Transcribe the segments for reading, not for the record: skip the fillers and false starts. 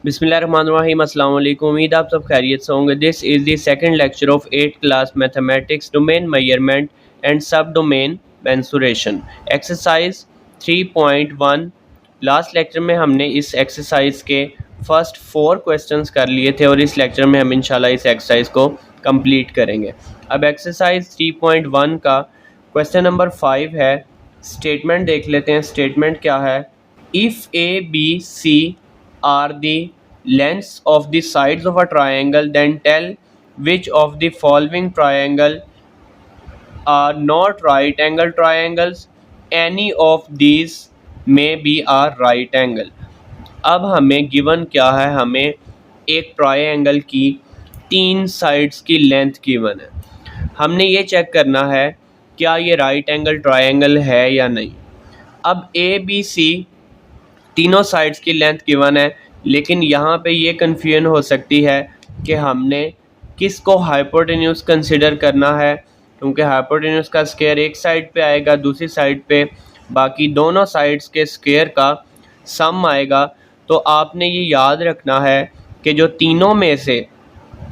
बिस्मिल्लाहिर्रहमानिर्रहीम। अस्सलाम वालेकुम। उम्मीद आप सब खैरियत से होंगे। This is the second lecture of 8th class mathematics domain measurement and सब domain mensuration exercise 3.1। Last lecture में हमने इस एक्सरसाइज के फर्स्ट 4 क्वेश्चंस कर लिए थे और इस लेक्चर में हम इंशाल्लाह इस एक्सरसाइज को कंप्लीट करेंगे। अब एक्सरसाइज 3.1 का क्वेश्चन नंबर 5 है। स्टेटमेंट देख लेते हैं। स्टेटमेंट क्या है? If A B C are the lengths of the sides of a triangle, then tell which of the following triangle are not right angle triangles. Any of these may be a right angle. अब हमें given क्या है? हमें एक triangle की 3 sides की length given है। हमने ये चेक करना है क्या ये राइट एंगल ट्रायंगल है या नहीं। अब ए बी सी तीनों साइड्स की लेंथ गिवन है, लेकिन यहाँ पे ये कन्फ्यूजन हो सकती है कि हमने किसको हाइपोटेन्यूज कंसिडर करना है, क्योंकि हाइपोटेन्यूज का स्क्वायर एक साइड पे आएगा, दूसरी साइड पे बाकी दोनों साइड्स के स्क्वायर का सम आएगा। तो आपने ये याद रखना है कि जो तीनों में से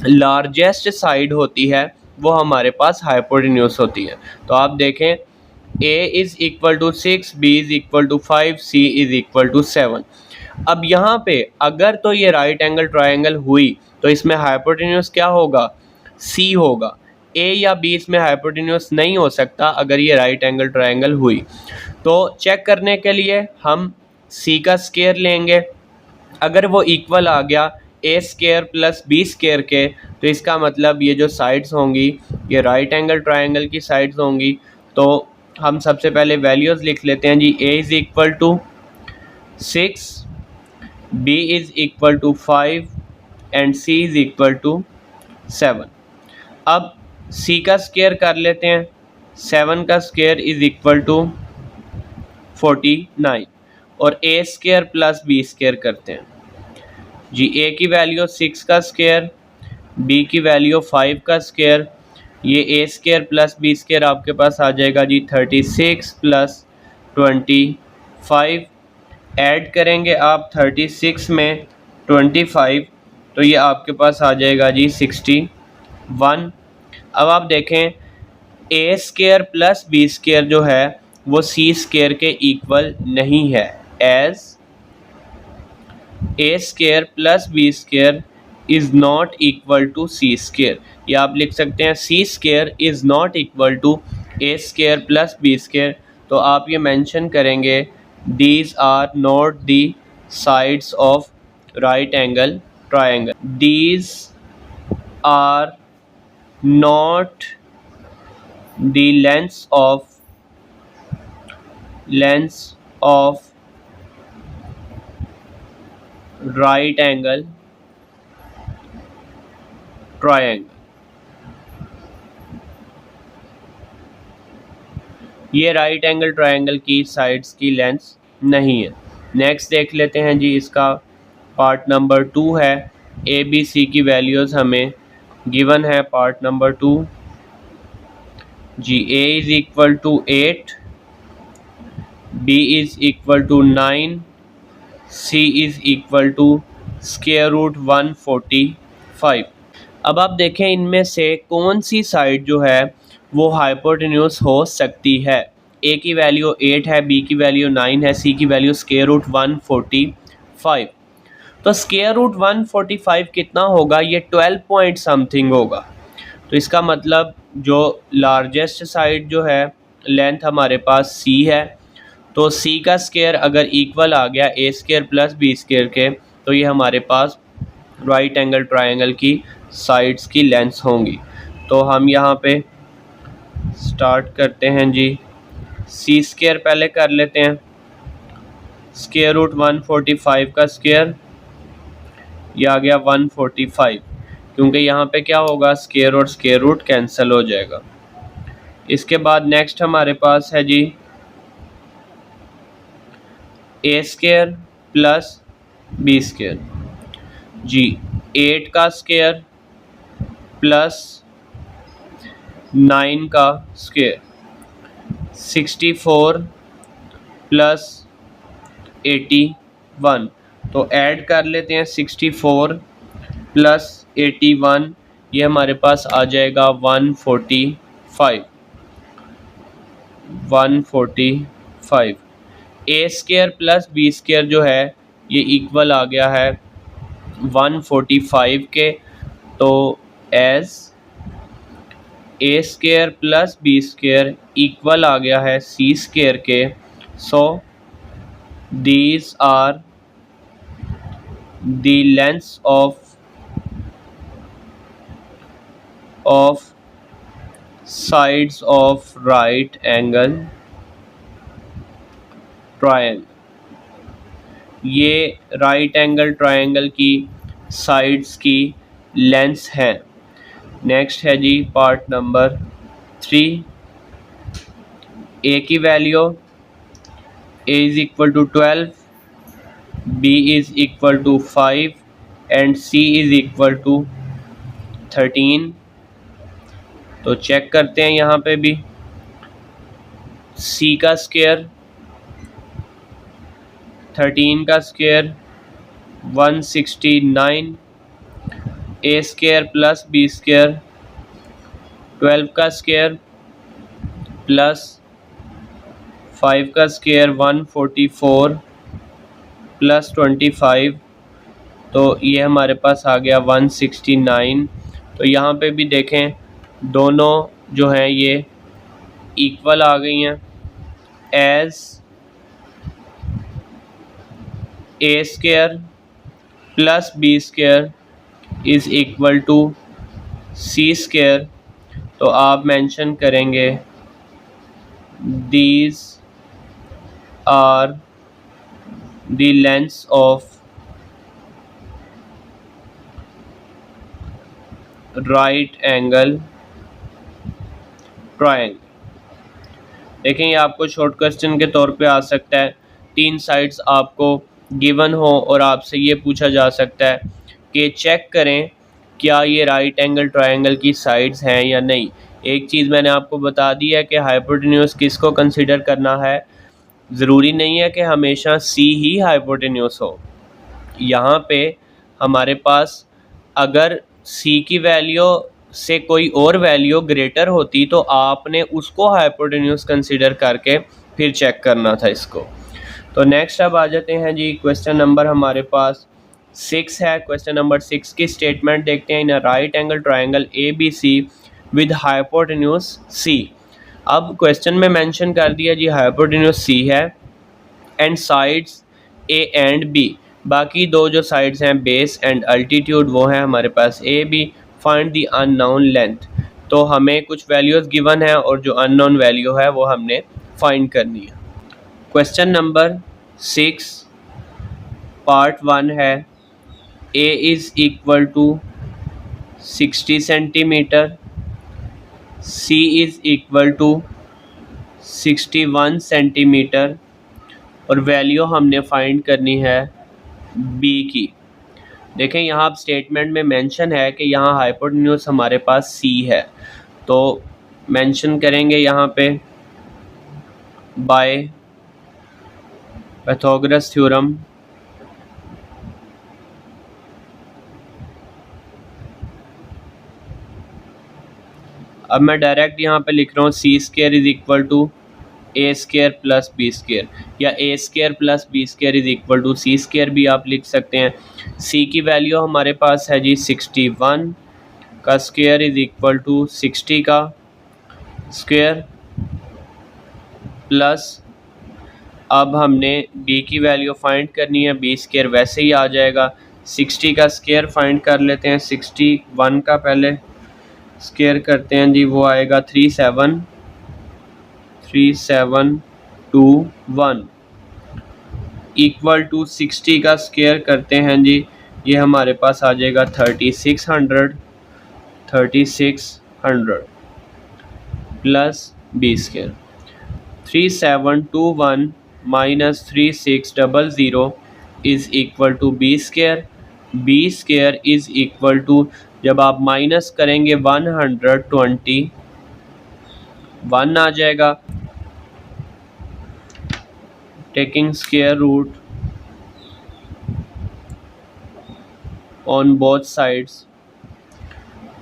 लार्जेस्ट साइड होती है वो हमारे पास हाइपोटेन्यूज होती है। तो आप देखें a is equal to 6, b is equal to 5, c is equal to 7। अब यहाँ पे अगर तो ये राइट एंगल ट्रायंगल हुई तो इसमें हाइपोटेन्यूज क्या होगा? c होगा। a या b इसमें हाइपोटेन्यूज नहीं हो सकता अगर ये राइट एंगल ट्रायंगल हुई। तो चेक करने के लिए हम c का स्क्वायर लेंगे। अगर वो इक्वल आ गया a square plus b square के, तो इसका मतलब ये जो साइड्स होंगी ये राइट एंगल ट्रायंगल की साइड्स होंगी। तो हम सबसे पहले वैल्यूज़ लिख लेते हैं जी। a is equal to 6, b is equal to 5 and c is equal to 7। अब c का स्क्वायर कर लेते हैं। 7 का स्क्वायर इज़ इक्वल टू 49 और a square plus b square करते हैं जी। a की वैल्यू 6 का स्क्वायर, b की वैल्यू 5 का स्क्वायर, ये a square plus b square आपके पास आ जाएगा जी 36 प्लस 25। ऐड करेंगे आप 36 में 25 तो ये आपके पास आ जाएगा जी 61। अब आप देखें a square plus b square जो है वो c स्क्वायर के इक्वल नहीं है, as a square plus b square is not equal to c square. या आप लिख सकते हैं c square is not equal to a square plus b square. तो आप ये मेंशन करेंगे these are not the sides of right angle triangle. These are not the lengths of right angle triangle. ये राइट एंगल ट्रायंगल की sides की lengths नहीं है। Next देख लेते हैं जी। इसका पार्ट नंबर 2 है। ए बी सी की वैल्यूज़ हमें गिवन है। पार्ट नंबर 2 जी। A is equal to 8, b is equal to 9, c is equal to square root 145। अब आप देखें इनमें से कौन सी साइड जो है वो हाइपोटेन्यूज हो सकती है। a की वैल्यू 8 है, b की वैल्यू 9 है, c की वैल्यू स्क्वायर रूट 145। तो स्क्वायर रूट 145 कितना होगा? ये 12 पॉइंट समथिंग होगा। तो इसका मतलब जो लार्जेस्ट साइड जो है लेंथ हमारे पास c है। तो c का स्क्वायर अगर इक्वल आ गया a square plus b square के, तो ये हमारे पास राइट एंगल ट्रायंगल की साइड्स की लेंथ्स होंगी। तो हम यहाँ पे स्टार्ट करते हैं जी। c स्क्वायर पहले कर लेते हैं। स्क्वायर रूट 145 का स्क्वायर ये आ गया 145, क्योंकि यहाँ पे क्या होगा स्क्वायर और स्क्वायर रूट कैंसिल हो जाएगा। इसके बाद नेक्स्ट हमारे पास है जी a square plus b square जी। 8 का स्क्वायर प्लस 9 का स्क्वायर 64 प्लस 81। तो ऐड कर लेते हैं 64 प्लस 81, ये हमारे पास आ जाएगा 145। ए स्केयर प्लस बी स्केयर जो है ये इक्वल आ गया है 145 के। तो as a square plus b square equal आ गया है सी स्केयर के। So these are the lengths of sides of right angle triangle। ये राइट एंगल ट्रायंगल की साइड्स की लेंथ्स हैं। नेक्स्ट है जी पार्ट नंबर 3। ए की value a is equal to 12, b is equal to 5 and c is equal to 13। तो check करते हैं यहाँ पे भी। सी का स्क्वायर 13 का स्क्वायर 169, ए स्क्वायर प्लस बी स्क्वायर 12 का स्क्वायर प्लस 5 का स्क्वायर 144 प्लस 25, तो ये हमारे पास आ गया 169। तो यहाँ पे भी देखें दोनों जो हैं ये इक्वल आ गई हैं। As a square plus b square is equal to c square, तो आप मेंशन करेंगे these are the lengths of right angle triangle. देखें ये आपको शॉर्ट क्वेश्चन के तौर पे आ सकता है। 3 साइड्स आपको गिवन हो और आपसे ये पूछा जा सकता है कि चेक करें क्या ये राइट एंगल ट्रायंगल की साइड्स हैं या नहीं। एक चीज़ मैंने आपको बता दी है कि हाइपोटेन्यूज किसको कंसीडर करना है। ज़रूरी नहीं है कि हमेशा सी ही हाइपोटेन्यूज हो। यहाँ पे हमारे पास अगर सी की वैल्यू से कोई और वैल्यू ग्रेटर होती तो आपने उसको हाइपोटेन्यूज कंसीडर करके फिर चेक करना था इसको। तो नेक्स्ट अब आ जाते हैं जी क्वेश्चन नंबर हमारे पास 6 है। क्वेश्चन नंबर 6 की स्टेटमेंट देखते हैं। In a right angle triangle a B c with hypotenuse c. अब क्वेश्चन में मेंशन कर दिया जी हाइपोटेन्यूज सी है and sides a and b. बाकी दो जो साइड्स हैं बेस एंड अल्टीट्यूड वो हैं हमारे पास a b. Find the unknown length. तो हमें कुछ वैल्यूज़ गिवन है और जो अननोन वैल्यू है वो हमने फाइंड करनी है। क्वेश्चन नंबर 6 पार्ट 1 है। A is equal to 60 centimetre, c is equal to 61 centimetre और वैल्यू हमने फाइंड करनी है बी की। देखें यहाँ आप स्टेटमेंट में मेंशन है कि यहाँ हाइपोटेन्यूज हमारे पास सी है, तो मेंशन करेंगे यहाँ पे बाय पाइथागोरस थ्योरम। अब मैं डायरेक्ट यहाँ पे लिख रहा हूँ c square is equal to a square plus b square, या a square plus b square is equal to c square भी आप लिख सकते हैं। सी की वैल्यू हमारे पास है जी 61 का स्क्वायर इज इक्वल टू 60 का स्क्वायर प्लस अब हमने बी की वैल्यू फाइंड करनी है। बी स्क्वायर वैसे ही आ जाएगा। 60 का स्क्वायर फाइंड कर लेते हैं। 61 का पहले स्क्वायर करते हैं जी, वो आएगा 3721 इक्वल टू 60 का स्क्वायर करते हैं जी, ये हमारे पास आ जाएगा 3600 plus b square. 3721 minus 3600 is equal to b square. B square is equal to, जब आप माइनस करेंगे 121 आ जाएगा। Taking square root on both sides.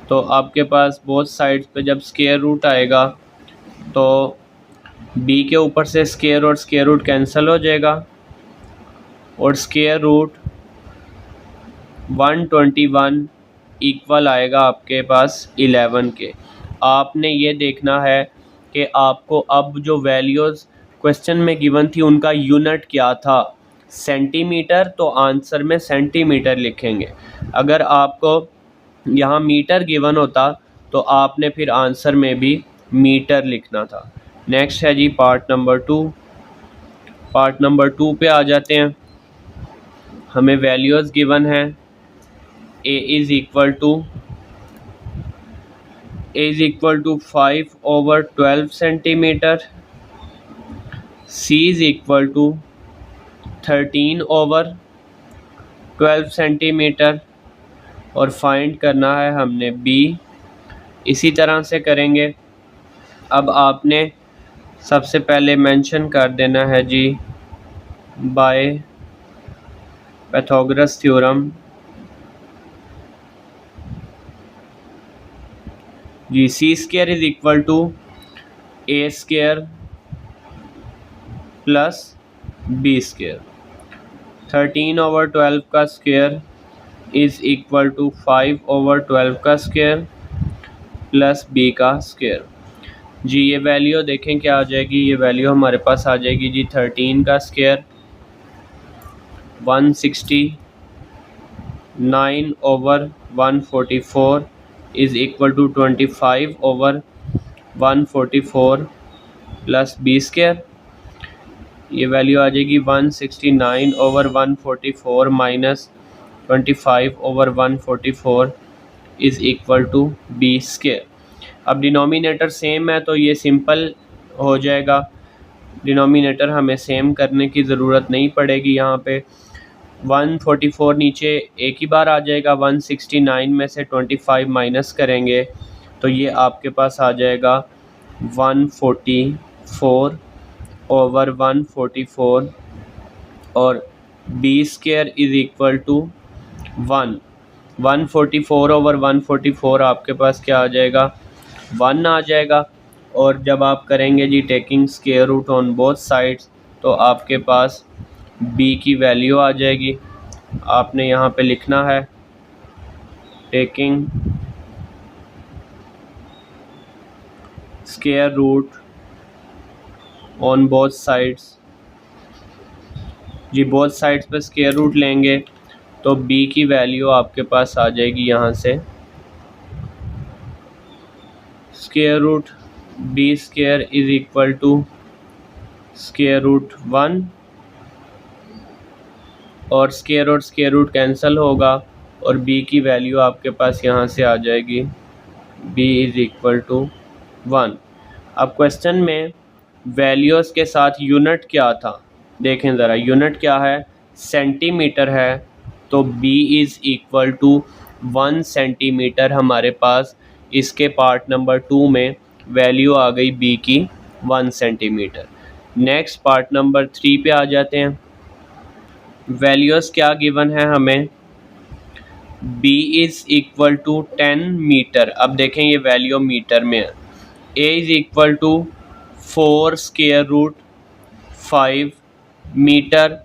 तो आपके पास बोथ साइड्स पे जब स्क्वायर रूट आएगा तो b के ऊपर से स्क्वायर रूट कैंसिल हो जाएगा और स्क्वायर रूट 121 इक्वल आएगा आपके पास 11 के। आपने ये देखना है कि आपको अब जो वैल्यूज़ क्वेश्चन में गिवन थी उनका यूनिट क्या था, सेंटीमीटर, तो आंसर में सेंटीमीटर लिखेंगे। अगर आपको यहाँ मीटर गिवन होता तो आपने फिर आंसर में भी मीटर लिखना था। नेक्स्ट है जी पार्ट नंबर 2। पार्ट नंबर 2 पे आ जाते हैं। हमें वैल्यूज़ गिवन है a is equal to 5/12 centimetre, c is equal to 13/12 centimetre और फाइंड करना है हमने b। इसी तरह से करेंगे। अब आपने सबसे पहले मेंशन कर देना है जी बाय पाइथागोरस थ्योरम जी, c square is equal to a square plus b square. 13/12 का स्क्वायर इज इक्वल टू 5/12 का स्क्वायर प्लस बी का स्क्वायर। जी ये वैल्यू देखें क्या आ जाएगी। ये वैल्यू हमारे पास आ जाएगी जी 13 का square 169/144 is equal to 25/144 plus b square. ये वैल्यू आ जाएगी 169/144 minus 25/144 is equal to b square. अब डिनोमिनेटर सेम है तो ये सिंपल हो जाएगा। डिनोमिनेटर हमें सेम करने की ज़रूरत नहीं पड़ेगी। यहाँ पे 144 नीचे एक ही बार आ जाएगा। 169 में से 25 माइनस करेंगे तो ये आपके पास आ जाएगा 144/144 और b square is equal to 1। 144/144 आपके पास क्या आ जाएगा, 1 आ जाएगा। और जब आप करेंगे जी taking square root on both sides तो आपके पास b की वैल्यू आ जाएगी। आपने यहाँ पे लिखना है taking square root on both sides. जी बोथ साइड्स पे स्क्वायर रूट लेंगे तो b की वैल्यू आपके पास आ जाएगी यहाँ से square root b square is equal to square root 1 और स्क्वायर रूट कैंसिल होगा और b की वैल्यू आपके पास यहाँ से आ जाएगी b इज़ इक्वल टू 1। अब क्वेश्चन में वैल्यूज़ के साथ यूनिट क्या था देखें ज़रा। यूनिट क्या है, सेंटीमीटर है तो b is equal to 1 centimetre हमारे पास इसके पार्ट नंबर 2 में वैल्यू आ गई b की 1 सेंटीमीटर। नेक्स्ट पार्ट नंबर 3 पे आ जाते हैं। वैल्यूज़ क्या गिवन है हमें, b is equal to 10 metre. अब देखें ये वैल्यू मीटर में है। a is equal to 4 square root 5 metre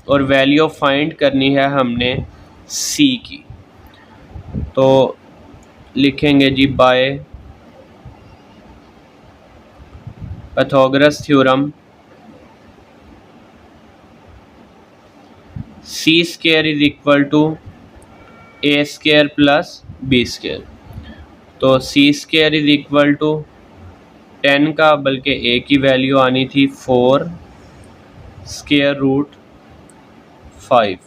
और वैल्यू फाइंड करनी है हमने c की। तो लिखेंगे जी by Pythagoras theorem c square is equal to a square plus b square. तो c square is equal to 10 का बल्कि a की वैल्यू आनी थी 4 स्क्वायर रूट 5।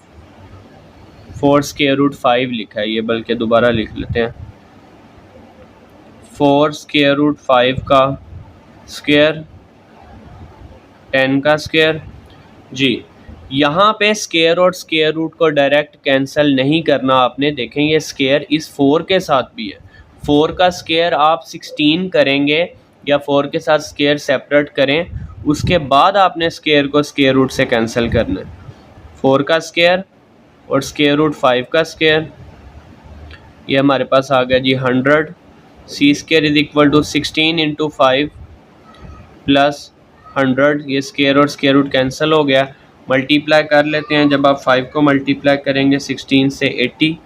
4 स्क्वायर रूट 5 लिखा है ये, बल्कि दोबारा लिख लेते हैं 4 स्क्वायर रूट 5 का स्क्वायर 10 का स्क्वायर। जी यहाँ पे स्क्वायर और स्क्वायर रूट को डायरेक्ट कैंसिल नहीं करना आपने। देखें ये स्क्वायर इस 4 के साथ भी है। 4 का स्क्वायर आप 16 करेंगे या 4 के साथ स्क्वायर सेपरेट करें, उसके बाद आपने स्क्वायर को स्क्वायर रूट से कैंसिल करना है। 4 का स्क्वायर और स्क्वायर रूट 5 का स्क्वायर ये हमारे पास आ गया जी 100। C square is equal to 16 into 5 plus 100। ये स्केयर और स्केयर रूट कैंसिल हो गया। मल्टीप्लाई कर लेते हैं। जब आप 5 को मल्टीप्लाई करेंगे 16 से 80,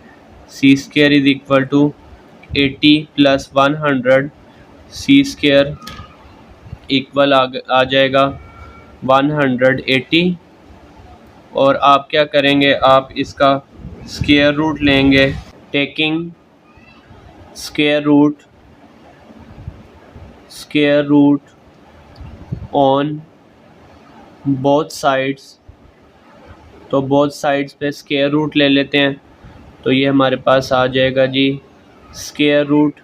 सी square is equal to 80 plus 100। C square equal आ जाएगा 180। और आप क्या करेंगे, आप इसका स्केयर रूट लेंगे। Taking square root on both sides, तो बोथ साइड्स पे स्केयर रूट ले लेते हैं। तो ये हमारे पास आ जाएगा जी स्केयर रूट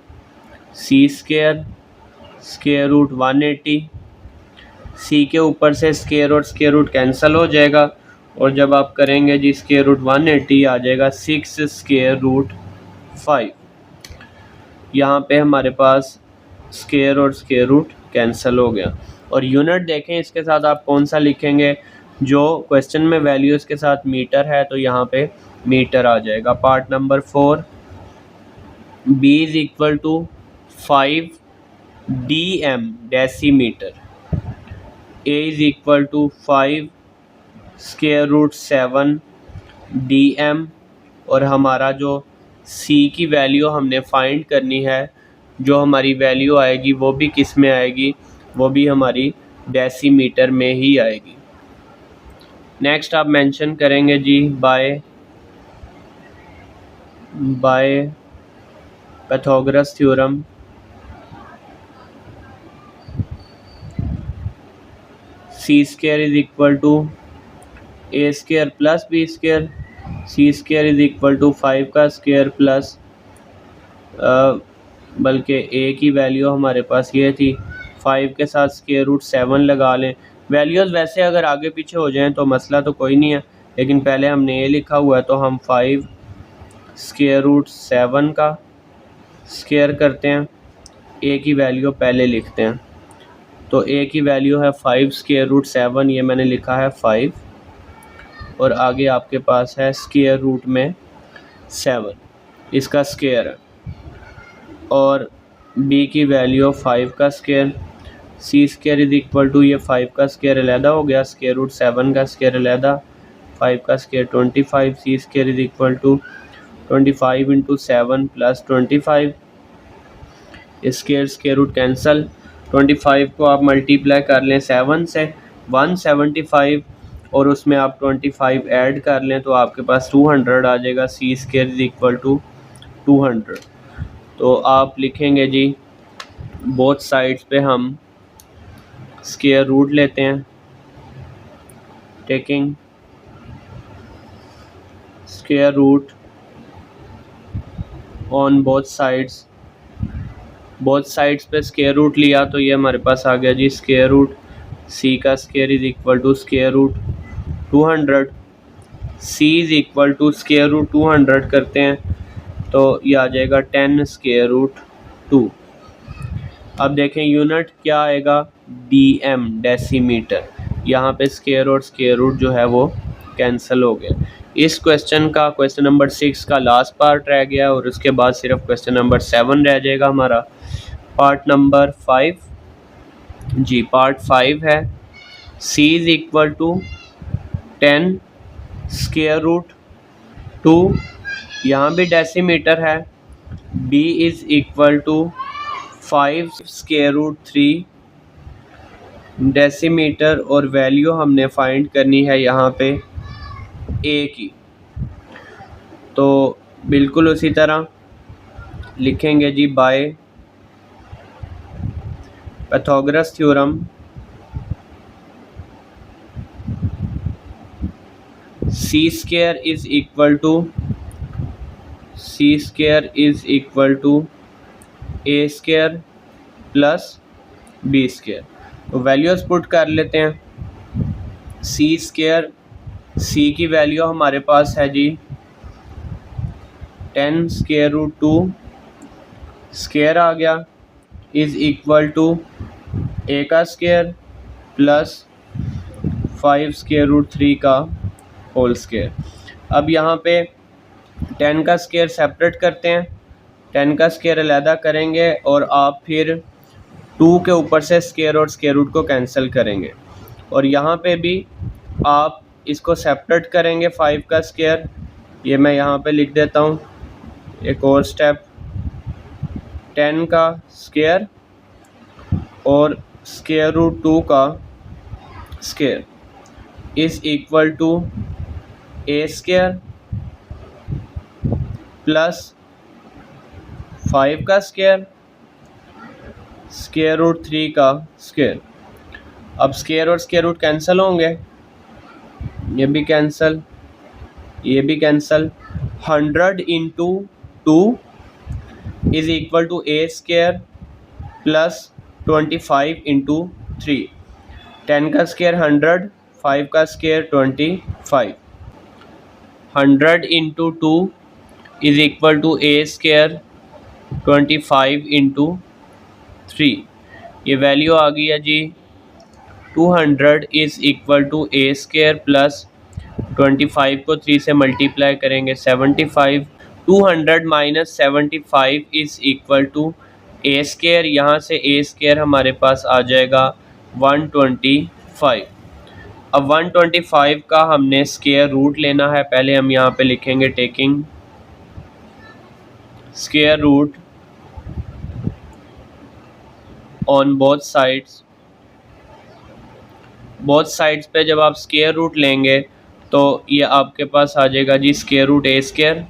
सी स्केयर रूट 180। सी के ऊपर से स्केयर और स्केयर रूट कैंसिल हो जाएगा, और जब आप करेंगे जी स्केयर रूट 180 आ जाएगा 6 स्केयर रूट 5। यहाँ पे हमारे पास स्केयर और स्केयर रूट कैंसिल हो गया। और यूनिट देखें इसके साथ आप कौन सा लिखेंगे, जो क्वेश्चन में वैल्यू इसके साथ मीटर है तो यहाँ पे मीटर आ जाएगा। Part number 4, B is equal to 5 DM decimetre, A is equal to 5 square root 7 DM, और हमारा जो C की वैल्यू हमने फाइंड करनी है, जो हमारी वैल्यू आएगी वो भी किस में आएगी, वो भी हमारी डेसीमीटर में ही आएगी। नेक्स्ट आप मेंशन करेंगे जी by Pythagoras theorem, c square is equal to a square plus b square. C square is equal to 5 का स्केयर प्लस बल्कि ए की वैल्यू हमारे पास ये थी, 5 के साथ स्केयर रूट 7 लगा लें। वैल्यूज़ वैसे अगर आगे पीछे हो जाएं तो मसला तो कोई नहीं है, लेकिन पहले हमने ये लिखा हुआ है तो हम 5 स्केयर रूट 7 का स्केयर करते हैं। ए की वैल्यू पहले लिखते हैं, तो ए की वैल्यू है 5 स्केयर रूट 7, ये मैंने लिखा है 5, और आगे आपके पास है स्केयर रूट में 7, इसका स्केयर है, और b की वैल्यू 5 का square. C square is equal to, ये 5 का स्केयर अलहदा हो गया, स्केयर रूट 7 का स्केयर अलहदा, 5 का square 25। C square is equal to 25 into 7 plus 25, square root cancel. 25 को आप मल्टीप्लाई कर लें 7 से, 175, और उसमें आप 25 ऐड कर लें तो आपके पास 200 आ जाएगा। सी स्केयर इज इक्वल टू 200। तो आप लिखेंगे जी बोथ साइड्स पे हम स्केयर रूट लेते हैं। Taking square root on both sides पे स्केयर रूट लिया तो ये हमारे पास आ गया जी स्केयर रूट सी का square is equal to square root 200। C is equal to square root 200 करते हैं तो ये आ जाएगा 10 स्केयर रूट 2। अब देखें यूनिट क्या आएगा, DM डेसीमीटर। यहाँ पे स्केयर और स्केयर रूट जो है वो कैंसिल हो गया। इस क्वेश्चन नंबर 6 का लास्ट पार्ट रह गया, और उसके बाद सिर्फ क्वेश्चन नंबर 7 रह जाएगा हमारा। पार्ट नंबर 5 जी, पार्ट 5 है C is equal to 10 square root 2, यहाँ भी डेसीमीटर है। B is equal to 5 square root 3 decimetre, और वैल्यू हमने फाइंड करनी है यहाँ पे A की। तो बिल्कुल उसी तरह लिखेंगे जी by Pythagoras theorem, c square is equal to a square plus b square. तो वैल्यूज पुट कर लेते हैं। सी स्केयर, सी की वैल्यू हमारे पास है जी 10 स्केयर रूट 2 स्केयर आ गया, इज इक्वल टू ए का स्केयर प्लस 5 स्केयर रूट 3 का होल स्केयर। अब यहाँ पे 10 का स्केयर सेपरेट करते हैं 10 का स्क्वायर अलहदा करेंगे और आप फिर 2 के ऊपर से स्क्वायर और स्क्वायर रूट को कैंसिल करेंगे, और यहाँ पे भी आप इसको सेपरेट करेंगे 5 का स्क्वायर। ये मैं यहाँ पे लिख देता हूँ एक और स्टेप, 10 का स्क्वायर और स्क्वायर रूट 2 का square is equal to a square plus 5 का स्क्वायर स्क्वायर रूट 3 का स्क्वायर। अब स्क्वायर और स्क्वायर रूट कैंसिल होंगे, ये भी कैंसिल, ये भी cancel. 100 into 2 is equal to a square plus 25 into 3। 10 का स्क्वायर 100, 5 का square 25। 100 into 2 is equal to a square 25 into 3। ये वैल्यू आ गई है जी 200 is equal to a square plus 25 को 3 से मल्टीप्लाई करेंगे 75। 200 minus 75 is equal to a square, यहाँ से ए स्क्वायर हमारे पास आ जाएगा 125। अब 125 का हमने स्क्वायर रूट लेना है। पहले हम यहाँ पे लिखेंगे taking square root on both sides. Both sides पे जब आप स्क्वायर रूट लेंगे तो ये आपके पास आ जाएगा जी square root a square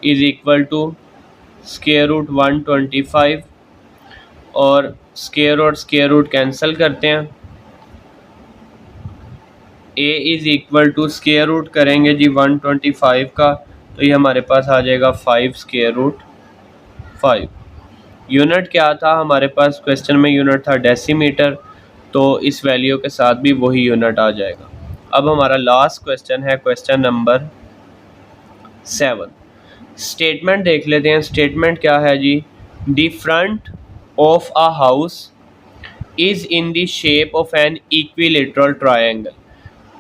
is equal to square root 125, और स्क्वायर रूट कैंसिल करते हैं। A is equal to square root करेंगे जी 125 का, तो ये हमारे पास आ जाएगा 5 स्क्वायर रूट 5। यूनिट क्या था हमारे पास, क्वेश्चन में यूनिट था डेसीमीटर, तो इस वैल्यू के साथ भी वही यूनिट आ जाएगा। अब हमारा लास्ट क्वेश्चन है क्वेश्चन नंबर 7। स्टेटमेंट देख लेते हैं। स्टेटमेंट क्या है जी, the front of a house is in the shape of an equilateral triangle.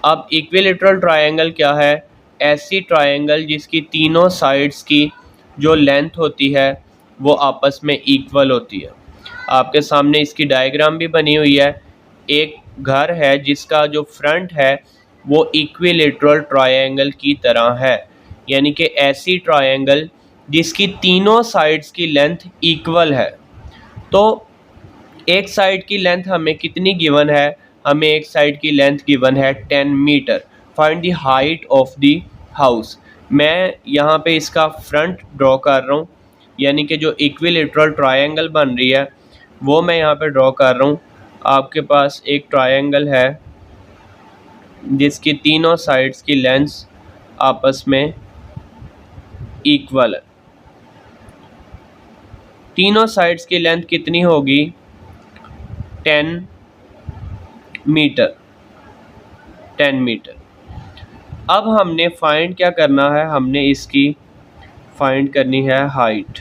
अब इक्विलेटरल ट्रायंगल क्या है, ऐसी ट्रायंगल जिसकी तीनों साइड्स की जो लेंथ होती है वो आपस में इक्वल होती है। आपके सामने इसकी डायग्राम भी बनी हुई है। एक घर है जिसका जो फ्रंट है वो इक्विलेटरल ट्रायंगल की तरह है, यानी कि ऐसी ट्रायंगल जिसकी तीनों साइड्स की लेंथ इक्वल है। तो एक साइड की लेंथ हमें कितनी गिवन है, हमें एक साइड की लेंथ गिवन है 10 मीटर। Find the height of the house. मैं यहाँ पे इसका फ्रंट ड्रॉ कर रहा हूँ, यानी कि जो इक्विलेटरल ट्रायंगल बन रही है वो मैं यहाँ पे ड्रॉ कर रहा हूँ। आपके पास एक ट्रायंगल है जिसकी तीनों साइड्स की लेंथ्स आपस में इक्वल है। तीनों साइड्स की लेंथ कितनी होगी, 10 मीटर। 10 मीटर। अब हमने फाइंड क्या करना है, हमने इसकी फाइंड करनी है हाइट।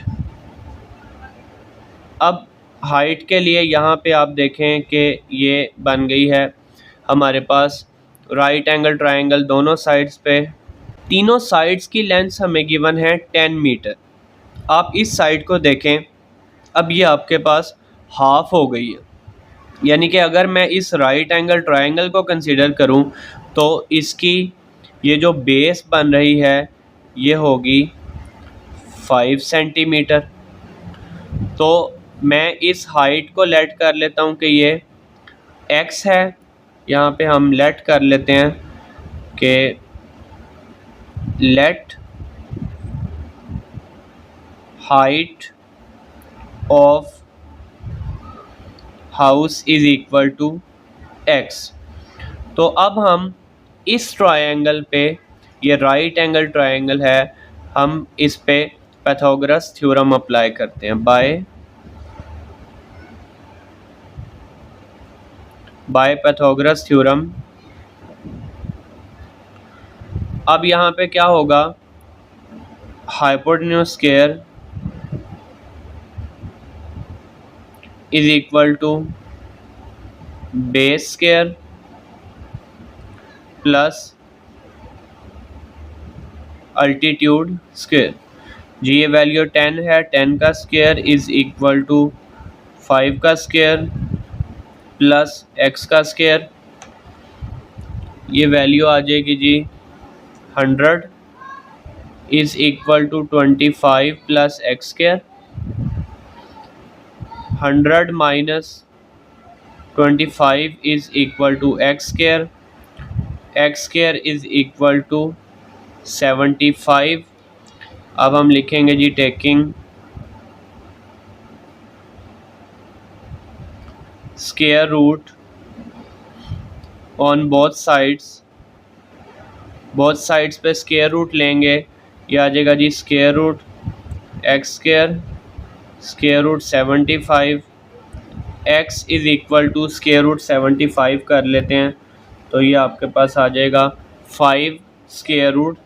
अब हाइट के लिए यहाँ पे आप देखें कि ये बन गई है हमारे पास राइट एंगल ट्रायंगल दोनों साइड्स पे। तीनों साइड्स की लेंथ हमें गिवन है 10 मीटर। आप इस साइड को देखें, अब ये आपके पास हाफ हो गई है, यानी कि अगर मैं इस राइट एंगल ट्रायंगल को कंसीडर करूं तो इसकी ये जो बेस बन रही है ये होगी 5 सेंटीमीटर। तो मैं इस हाइट को लेट कर लेता हूं कि ये x है। यहाँ पे हम लेट कर लेते हैं कि let height of house is equal to x। तो अब हम इस ट्रायंगल पे, ये राइट एंगल ट्रायंगल है, हम इस पे पाइथागोरस थ्योरम अप्लाई करते हैं बाय पाइथागोरस थ्योरम। अब यहाँ पे क्या होगा, hypotenuse square is equal to base square plus altitude square. जी ये वैल्यू 10 है, 10 का स्क्वायर इज़ इक्वल टू 5 का स्क्वायर प्लस x का स्क्वायर, ये वैल्यू आ जाएगी जी 100 is equal to 25 plus x square, 100 minus 25 is equal to x square is equal to 75। अब हम लिखेंगे जी taking square root on both sides पे स्क्वायर रूट लेंगे, ये आ जाएगा जी square root x square root 75, x is equal to square root 75 कर लेते हैं, तो ये आपके पास आ जाएगा 5 स्क्वायर रूट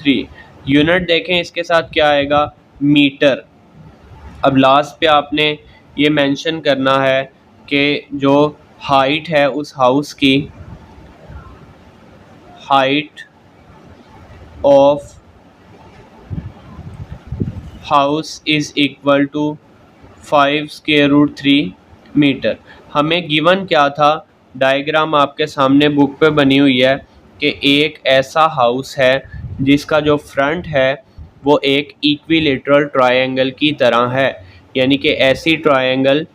3। यूनिट देखें इसके साथ क्या आएगा, मीटर। अब लास्ट पे आपने ये मेंशन करना है कि जो हाइट है उस हाउस की, height of house is equal to 5 square root 3 मीटर। हमें गिवन क्या था, डायग्राम आपके सामने बुक पे बनी हुई है कि एक ऐसा हाउस है जिसका जो फ्रंट है वो एक इक्विलेटरल ट्रायंगल की तरह है, यानी कि ऐसी ट्रायंगल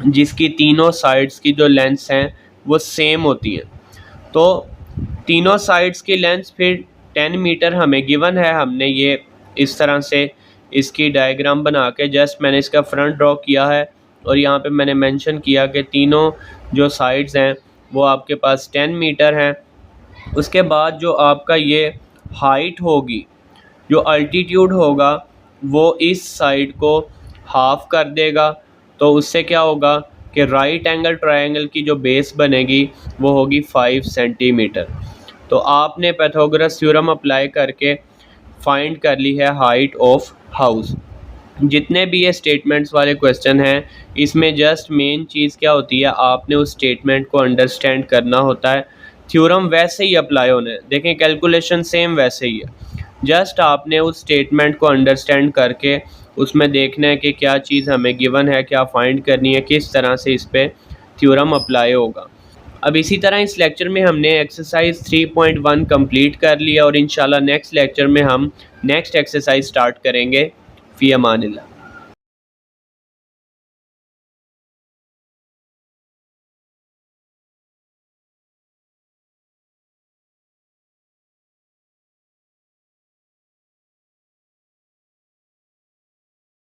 जिसकी तीनों साइड्स की जो लेंथ्स हैं वो सेम होती हैं। तो तीनों साइड्स की लेंथ फिर 10 मीटर हमें गिवन है। हमने ये इस तरह से इसकी डायग्राम बना के जस्ट मैंने इसका फ्रंट ड्रॉ किया है और यहाँ पे मैंने मेंशन किया कि तीनों जो साइड्स हैं वो आपके पास 10 मीटर हैं। उसके बाद जो आपका ये हाइट होगी, जो अल्टीट्यूड होगा वो इस साइड को हाफ कर देगा, तो उससे क्या होगा कि राइट एंगल ट्रायंगल की जो बेस बनेगी वो होगी 5 सेंटीमीटर। तो आपने पाइथागोरस थ्योरम अप्लाई करके फाइंड कर ली है हाइट ऑफ हाउस। जितने भी ये स्टेटमेंट्स वाले क्वेश्चन हैं इसमें जस्ट मेन चीज़ क्या होती है, आपने उस स्टेटमेंट को अंडरस्टैंड करना होता है। थ्योरम वैसे ही अप्लाई होने, देखें कैलकुलेशन सेम वैसे ही है, जस्ट आपने उस स्टेटमेंट को अंडरस्टैंड करके उसमें देखना है कि क्या चीज़ हमें गिवन है, क्या फाइंड करनी है, किस तरह से इस पर थ्योरम अप्लाई होगा। अब इसी तरह इस लेक्चर में हमने एक्सरसाइज 3.1 कंप्लीट कर लिया और इंशाल्लाह नेक्स्ट लेक्चर में हम नेक्स्ट एक्सरसाइज स्टार्ट करेंगे। फ़ी अमानिल्लाह।